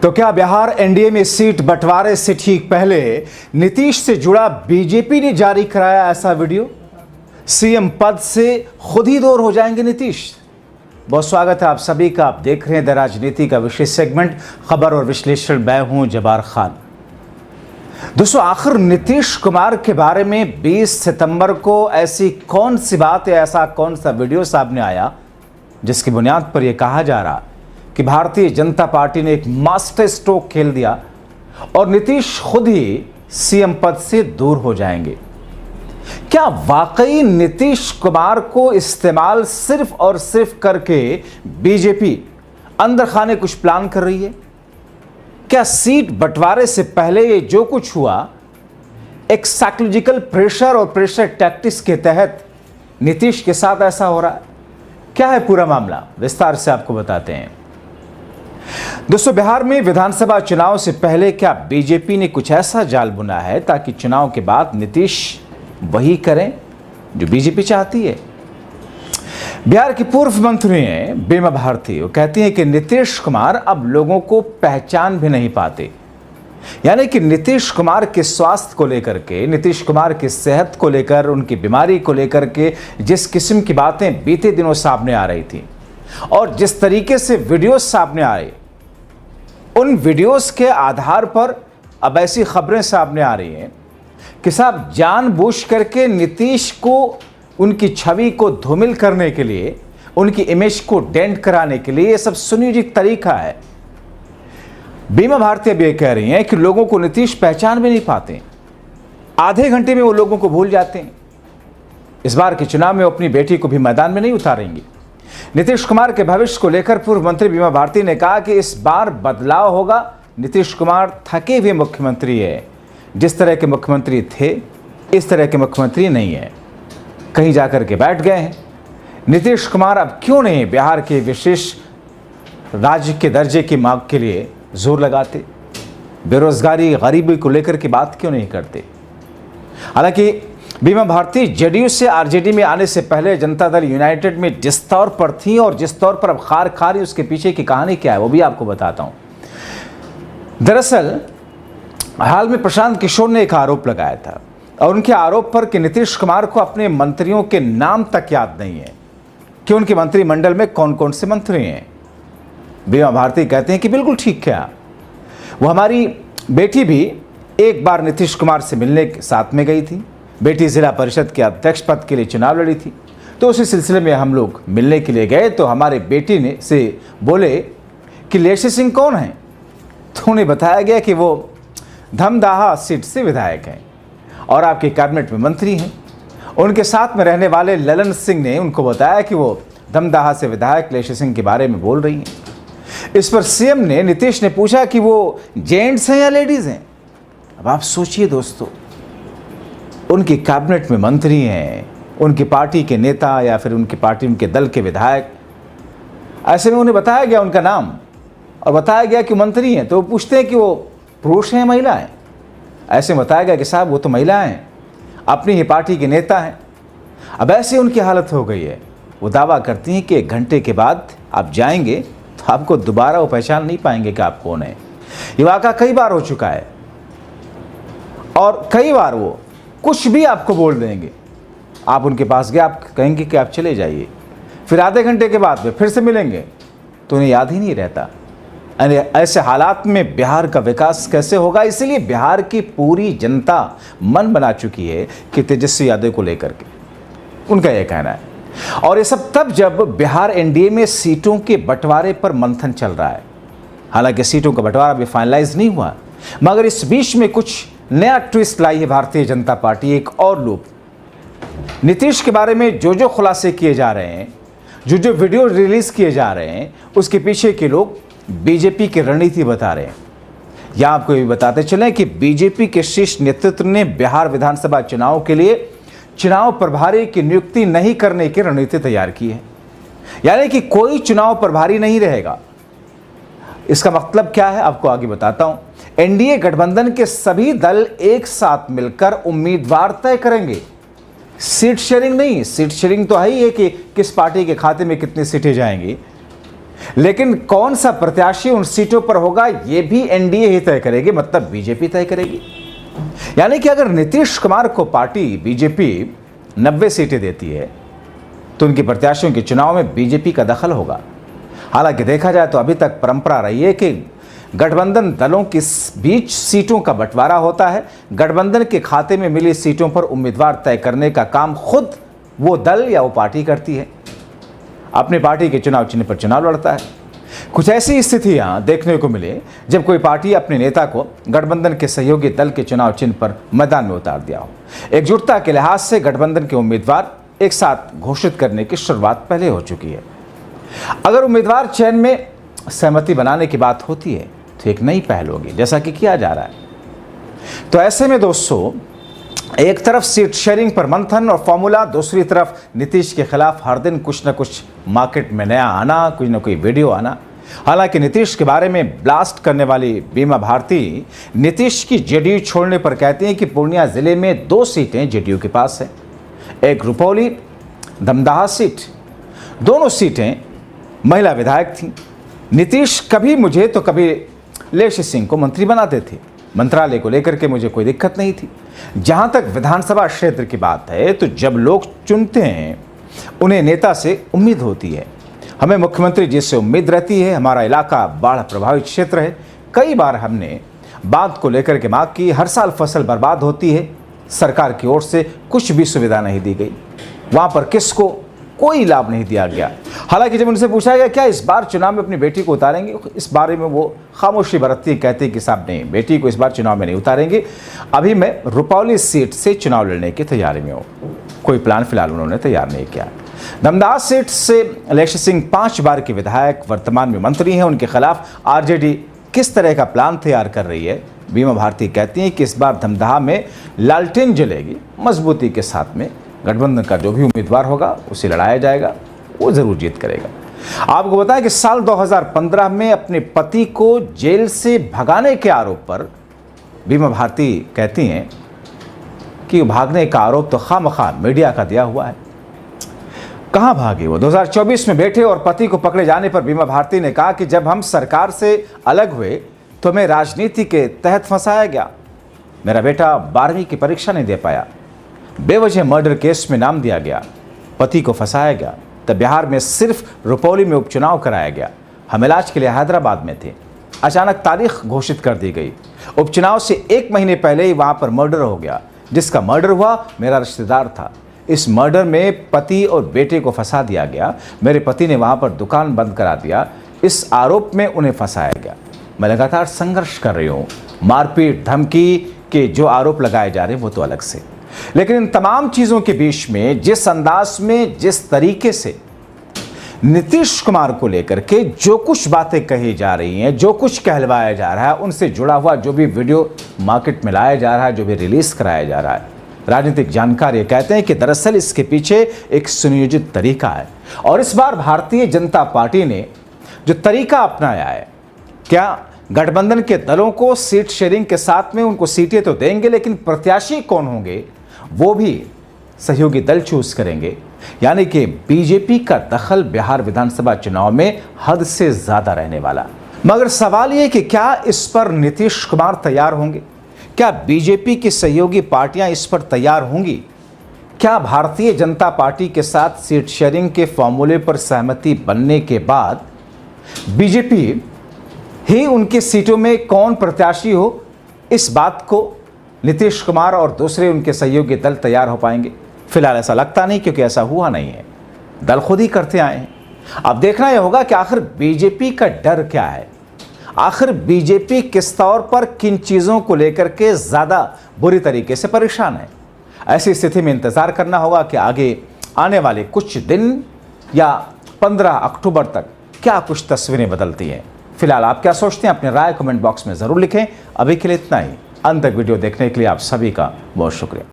तो क्या बिहार एनडीए में सीट बंटवारे से ठीक पहले नीतीश से जुड़ा बीजेपी ने जारी कराया ऐसा वीडियो? सीएम पद से खुद ही दूर हो जाएंगे नीतीश। बहुत स्वागत है आप सभी का। आप देख रहे हैं द राजनीति का विशेष सेगमेंट खबर और विश्लेषण। मैं हूं जबार खान। दोस्तों, आखिर नीतीश कुमार के बारे में 20 सितंबर को ऐसी कौन सी बात या ऐसा कौन सा वीडियो सामने आया जिसकी बुनियाद पर यह कहा जा रहा कि भारतीय जनता पार्टी ने एक मास्टर स्ट्रोक खेल दिया और नीतीश खुद ही सीएम पद से दूर हो जाएंगे? क्या वाकई नीतीश कुमार को इस्तेमाल सिर्फ और सिर्फ करके बीजेपी अंदर खाने कुछ प्लान कर रही है? क्या सीट बंटवारे से पहले ये जो कुछ हुआ एक साइकोलॉजिकल प्रेशर और प्रेशर टैक्टिक्स के तहत नीतीश के साथ ऐसा हो रहा है? क्या है पूरा मामला, विस्तार से आपको बताते हैं। दोस्तों, बिहार में विधानसभा चुनाव से पहले क्या बीजेपी ने कुछ ऐसा जाल बुना है ताकि चुनाव के बाद नीतीश वही करें जो बीजेपी चाहती है? बिहार की पूर्व मंत्री हैं बीमा भारती। वो कहती हैं कि नीतीश कुमार अब लोगों को पहचान भी नहीं पाते। यानी कि नीतीश कुमार के स्वास्थ्य को लेकर के, नीतीश कुमार की सेहत को लेकर, उनकी बीमारी को लेकर के जिस किस्म की बातें बीते दिनों सामने आ रही थी और जिस तरीके से वीडियोस सामने आए, उन वीडियोस के आधार पर अब ऐसी खबरें सामने आ रही हैं कि साहब जानबूझ करके नीतीश को, उनकी छवि को धूमिल करने के लिए, उनकी इमेज को डेंट कराने के लिए यह सब सुनियोजित तरीका है। बीमा भारती अब ये कह रही हैं कि लोगों को नीतीश पहचान भी नहीं पाते, आधे घंटे में वो लोगों को भूल जाते हैं। इस बार के चुनाव में वो अपनी बेटी को भी मैदान में नहीं उतारेंगे। नीतीश कुमार के भविष्य को लेकर पूर्व मंत्री बीमा भारती ने कहा कि इस बार बदलाव होगा। नीतीश कुमार थके हुए मुख्यमंत्री है, जिस तरह के मुख्यमंत्री थे इस तरह के मुख्यमंत्री नहीं है, कहीं जाकर के बैठ गए हैं। नीतीश कुमार अब क्यों नहीं बिहार के विशेष राज्य के दर्जे की मांग के लिए जोर लगाते? बेरोजगारी, गरीबी को लेकर की बात क्यों नहीं करते? हालांकि बीमा भारती जेडीयू से आरजेडी में आने से पहले जनता दल यूनाइटेड में जिस तौर पर थी और जिस तौर पर अब खार खा रही, उसके पीछे की कहानी क्या है वो भी आपको बताता हूं। दरअसल हाल में प्रशांत किशोर ने एक आरोप लगाया था और उनके आरोप पर कि नीतीश कुमार को अपने मंत्रियों के नाम तक याद नहीं है कि उनके मंत्रिमंडल में कौन कौन से मंत्री हैं। बीमा भारती कहते हैं कि बिल्कुल ठीक किया। वो हमारी बेटी भी एक बार नीतीश कुमार से मिलने के साथ में गई थी। बेटी जिला परिषद के अध्यक्ष पद के लिए चुनाव लड़ी थी, तो उसी सिलसिले में हम लोग मिलने के लिए गए तो हमारे बेटी ने से बोले कि लेशी सिंह कौन है, तो उन्हें बताया गया कि वो धमदाहा सीट से विधायक हैं और आपके कैबिनेट में मंत्री हैं। उनके साथ में रहने वाले ललन सिंह ने उनको बताया कि वो धमदाहा से विधायक लेशी सिंह के बारे में बोल रही हैं। इस पर सीएम ने, नीतीश ने पूछा कि वो जेंट्स हैं या लेडीज हैं। अब आप सोचिए दोस्तों, उनकी कैबिनेट में मंत्री हैं, उनकी पार्टी के नेता या फिर उनकी पार्टी, उनके दल के विधायक, ऐसे में उन्हें बताया गया उनका नाम और बताया गया कि मंत्री हैं, तो वो पूछते हैं कि वो पुरुष हैं या महिला हैं। ऐसे बताया गया कि साहब वो तो महिला हैं, अपनी ही पार्टी के नेता हैं। अब ऐसे उनकी हालत हो गई है, वो दावा करती हैं कि 1 घंटे के बाद आप जाएंगे तो आपको दोबारा वो पहचान नहीं पाएंगे कि आप कौन है। ये वाक़ा कई बार हो चुका है और कई बार वो कुछ भी आपको बोल देंगे। आप उनके पास गए, आप कहेंगे कि आप चले जाइए, फिर आधे घंटे के बाद वे फिर से मिलेंगे तो उन्हें याद ही नहीं रहता। ऐसे हालात में बिहार का विकास कैसे होगा? इसलिए बिहार की पूरी जनता मन बना चुकी है कि तेजस्वी यादव को लेकर के, उनका यह कहना है। और ये सब तब जब बिहार एनडीए में सीटों के बंटवारे पर मंथन चल रहा है। हालांकि सीटों का बंटवारा अभी फाइनलाइज नहीं हुआ, मगर इस बीच में कुछ नया ट्विस्ट लाई है भारतीय जनता पार्टी। एक और लूप, नीतीश के बारे में जो जो खुलासे किए जा रहे हैं, जो जो वीडियो रिलीज किए जा रहे हैं, उसके पीछे के लोग बीजेपी की रणनीति बता रहे हैं। या आपको ये बताते चलें कि बीजेपी के शीर्ष नेतृत्व ने बिहार विधानसभा चुनाव के लिए चुनाव प्रभारी की नियुक्ति नहीं करने की रणनीति तैयार की है। यानी कि कोई चुनाव प्रभारी नहीं रहेगा। इसका मतलब क्या है आपको आगे बताता हूं। एनडीए गठबंधन के सभी दल एक साथ मिलकर उम्मीदवार तय करेंगे, सीट शेयरिंग नहीं। सीट शेयरिंग तो है ही है कि किस पार्टी के खाते में कितनी सीटें जाएंगी, लेकिन कौन सा प्रत्याशी उन सीटों पर होगा ये भी एनडीए ही तय करेगी, मतलब बीजेपी तय करेगी। यानी कि अगर नीतीश कुमार को पार्टी बीजेपी 90 सीटें देती है तो उनके प्रत्याशियों के चुनाव में बीजेपी का दखल होगा। हालांकि देखा जाए तो अभी तक परंपरा रही है कि गठबंधन दलों के बीच सीटों का बंटवारा होता है। गठबंधन के खाते में मिली सीटों पर उम्मीदवार तय करने का काम खुद वो दल या वो पार्टी करती है, अपनी पार्टी के चुनाव चिन्ह पर चुनाव लड़ता है। कुछ ऐसी स्थितियां देखने को मिले जब कोई पार्टी अपने नेता को गठबंधन के सहयोगी दल के चुनाव चिन्ह पर मैदान में उतार दिया हो। एकजुटता के लिहाज से गठबंधन के उम्मीदवार एक साथ घोषित करने की शुरुआत पहले हो चुकी है। अगर उम्मीदवार चयन में सहमति बनाने की बात होती है तो एक नई पहल होगी, जैसा कि किया जा रहा है। तो ऐसे में दोस्तों, एक तरफ सीट शेयरिंग पर मंथन और फॉर्मूला, दूसरी तरफ नीतीश के खिलाफ हर दिन कुछ न कुछ मार्केट में नया आना, कुछ न कोई वीडियो आना। हालांकि नीतीश के बारे में ब्लास्ट करने वाली बीमा भारती नीतीश की जेडीयू छोड़ने पर कहती हैं कि पूर्णिया जिले में 2 सीटें जेडीयू के पास है, एक रुपौली दमदाहा सीट। दोनों सीटें महिला विधायक थीं। नीतीश कभी मुझे तो कभी लेश सिंह को मंत्री बनाते थे। मंत्रालय को लेकर के मुझे कोई दिक्कत नहीं थी। जहां तक विधानसभा क्षेत्र की बात है तो जब लोग चुनते हैं उन्हें नेता से उम्मीद होती है। हमें मुख्यमंत्री जी से उम्मीद रहती है। हमारा इलाका बाढ़ प्रभावित क्षेत्र है। कई बार हमने बात को लेकर के मांग की। हर साल फसल बर्बाद होती है, सरकार की ओर से कुछ भी सुविधा नहीं दी गई। वहां पर किसको कोई लाभ नहीं दिया गया। हालांकि जब उनसे पूछा गया क्या इस बार चुनाव में अपनी बेटी को उतारेंगे, इस बारे में वो खामोशी बरतती, कहते कि साहब नहीं, बेटी को इस बार चुनाव में नहीं उतारेंगे। अभी मैं रुपौली सीट से चुनाव लड़ने की तैयारी में हूँ। कोई प्लान फिलहाल उन्होंने तैयार नहीं किया। दमदाहा सीट से लेश सिंह 5 बार के विधायक, वर्तमान में मंत्री हैं। उनके खिलाफ आरजेडी किस तरह का प्लान तैयार कर रही है? बीमा भारती कहती हैं कि इस बार दमदाहा में लालटेन जलेगी, मजबूती के साथ में गठबंधन का जो भी उम्मीदवार होगा उसे लड़ाया जाएगा, वो जरूर जीत करेगा। आपको बताएं कि साल 2015 में अपने पति को जेल से भगाने के आरोप पर बीमा भारती कहती हैं कि भागने का आरोप तो खामखा मीडिया का दिया हुआ है। कहां भागे वो? 2024 में बैठे और पति को पकड़े जाने पर बीमा भारती ने कहा कि जब हम सरकार से अलग हुए तो हमें राजनीति के तहत फंसाया गया। मेरा बेटा 12वीं की परीक्षा नहीं दे पाया, बेवजह मर्डर केस में नाम दिया गया, पति को फंसाया गया। तब बिहार में सिर्फ रुपौली में उपचुनाव कराया गया। हम इलाज के लिए हैदराबाद में थे। अचानक तारीख घोषित कर दी गई। उपचुनाव से 1 महीने पहले ही वहां पर मर्डर हो गया। जिसका मर्डर हुआ मेरा रिश्तेदार था। इस मर्डर में पति और बेटे को फंसा दिया गया। मेरे पति ने वहां पर दुकान बंद करा दिया। इस आरोप में उन्हें फंसाया गया। मैं लगातार संघर्ष कर रही हूँ। मारपीट, धमकी के जो आरोप लगाए जा रहे हैं वो तो अलग से, लेकिन इन तमाम चीजों के बीच में जिस अंदाज में, जिस तरीके से नीतीश कुमार को लेकर के जो कुछ बातें कही जा रही हैं, जो कुछ कहलवाया जा रहा है, उनसे जुड़ा हुआ जो भी वीडियो मार्केट में लाया जा रहा है, जो भी रिलीज कराया जा रहा है, राजनीतिक जानकार ये कहते हैं कि दरअसल इसके पीछे एक सुनियोजित तरीका है। और इस बार भारतीय जनता पार्टी ने जो तरीका अपनाया है, क्या गठबंधन के दलों को सीट शेयरिंग के साथ में उनको सीटें तो देंगे, लेकिन प्रत्याशी कौन होंगे वो भी सहयोगी दल चूज करेंगे। यानी कि बीजेपी का दखल बिहार विधानसभा चुनाव में हद से ज्यादा रहने वाला। मगर सवाल ये कि क्या इस पर नीतीश कुमार तैयार होंगे? क्या बीजेपी की सहयोगी पार्टियां इस पर तैयार होंगी? क्या भारतीय जनता पार्टी के साथ सीट शेयरिंग के फॉर्मूले पर सहमति बनने के बाद बीजेपी ही उनकी सीटों में कौन प्रत्याशी हो, इस बात को नीतीश कुमार और दूसरे उनके सहयोगी दल तैयार हो पाएंगे? फिलहाल ऐसा लगता नहीं, क्योंकि ऐसा हुआ नहीं है। दल खुद ही करते आए हैं। अब देखना यह होगा कि आखिर बीजेपी का डर क्या है, आखिर बीजेपी किस तौर पर किन चीज़ों को लेकर के ज़्यादा बुरी तरीके से परेशान है। ऐसी स्थिति में इंतज़ार करना होगा कि आगे आने वाले कुछ दिन या 15 अक्टूबर तक क्या कुछ तस्वीरें बदलती हैं। फिलहाल आप क्या सोचते हैं, अपनी राय कमेंट बॉक्स में ज़रूर लिखें। अभी के लिए इतना ही। अंत तक वीडियो देखने के लिए आप सभी का बहुत शुक्रिया।